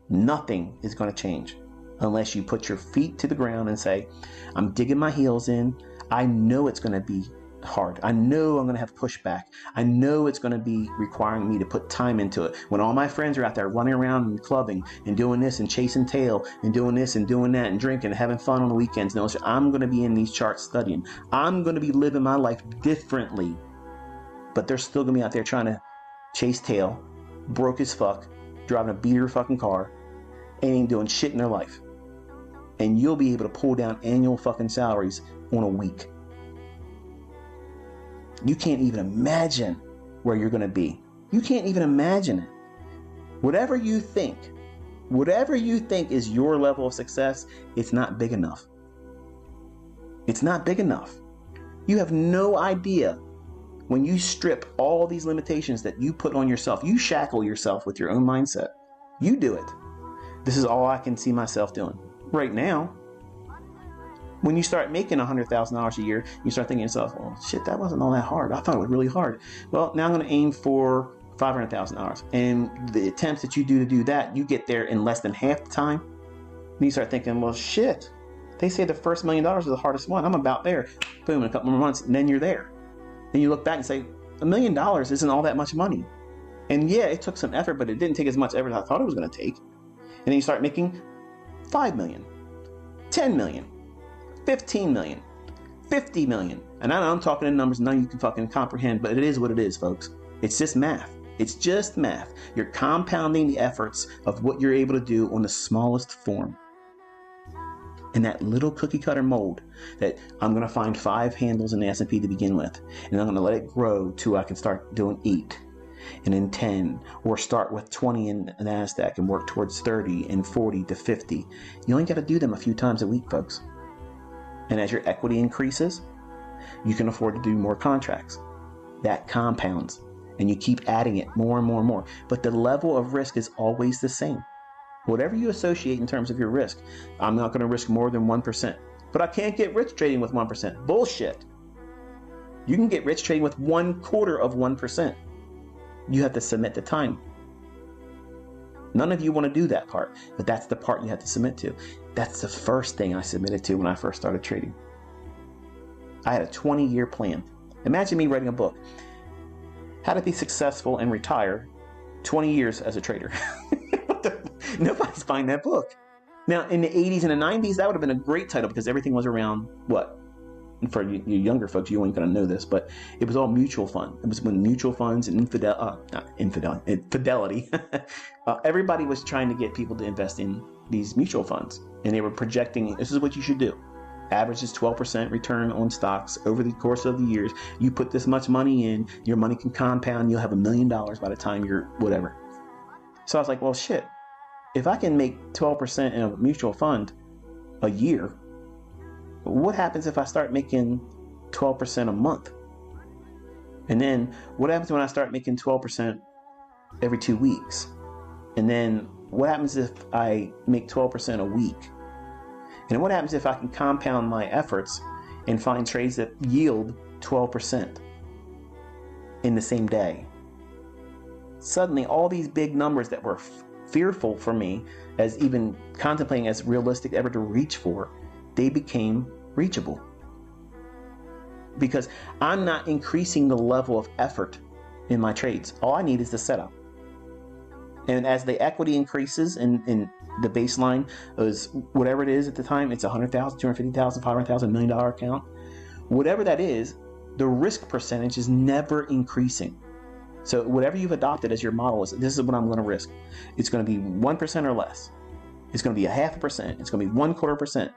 Nothing is going to change unless you put your feet to the ground and say, I'm digging my heels in. I know it's going to be hard. I know I'm going to have pushback. I know it's going to be requiring me to put time into it. When all my friends are out there running around and clubbing and doing this and chasing tail and doing this and doing that and drinking and having fun on the weekends, no, I'm going to be in these charts studying. I'm going to be living my life differently. But they're still going to be out there trying to chase tail, broke as fuck, driving a beater fucking car, and ain't doing shit in their life. And you'll be able to pull down annual fucking salaries on a week. You can't even imagine where you're going to be. You can't even imagine it. Whatever you think is your level of success, it's not big enough. It's not big enough. You have no idea when you strip all these limitations that you put on yourself. You shackle yourself with your own mindset. You do it. This is all I can see myself doing right now. When you start making $100,000 a year, you start thinking to yourself, well, shit, that wasn't all that hard. I thought it was really hard. Well, now I'm going to aim for $500,000. And the attempts that you do to do that, you get there in less than half the time. And you start thinking, well, shit, they say the first $1 million is the hardest one. I'm about there. Boom, in a couple more months, and then you're there. Then you look back and say, $1 million isn't all that much money. And yeah, it took some effort, but it didn't take as much effort as I thought it was going to take. And then you start making $5 million, $10 million. 15 million, 50 million. And I know I'm talking in numbers none of you can fucking comprehend, but it is what it is, folks. It's just math. It's just math. You're compounding the efforts of what you're able to do on the smallest form. In that little cookie cutter mold that I'm going to find 5 handles in the S&P to begin with. And I'm going to let it grow till I can start doing 8. And then 10, or start with 20 in NASDAQ and work towards 30 and 40 to 50. You only got to do them a few times a week, folks. And as your equity increases, you can afford to do more contracts. That compounds, and you keep adding it more and more and more. But the level of risk is always the same. Whatever you associate in terms of your risk, I'm not going to risk more than 1%. But I can't get rich trading with 1%. Bullshit. You can get rich trading with 1/4%. You have to submit the time. None of you want to do that part, but that's the part you have to submit to. That's the first thing I submitted to when I first started trading. I had a 20-year plan. Imagine me writing a book. How to be successful and retire 20 years as a trader. Nobody's buying that book. Now, in the 80s and the 90s, that would have been a great title because everything was around what? And for you younger folks, you ain't going to know this, but it was all mutual fund. It was when mutual funds and Fidelity. Everybody was trying to get people to invest in these mutual funds. And they were projecting, this is what you should do. Average is 12% return on stocks over the course of the years. You put this much money in, your money can compound. You'll have $1 million by the time you're whatever. So I was like, well, shit. If I can make 12% in a mutual fund a year, what happens if I start making 12% a month? And then what happens when I start making 12% every 2 weeks? And then what happens if I make 12% a week? And what happens if I can compound my efforts and find trades that yield 12% in the same day? Suddenly, all these big numbers that were fearful for me as even contemplating as realistic ever to reach for, they became reachable. Because I'm not increasing the level of effort in my trades. All I need is the setup. And as the equity increases in the baseline is whatever it is at the time, it's $100,000, $250,000, $500,000, $1 million account. Whatever that is, the risk percentage is never increasing. So whatever you've adopted as your model is, this is what I'm going to risk. It's going to be 1% or less. It's going to be 0.5%. It's going to be 1/4%.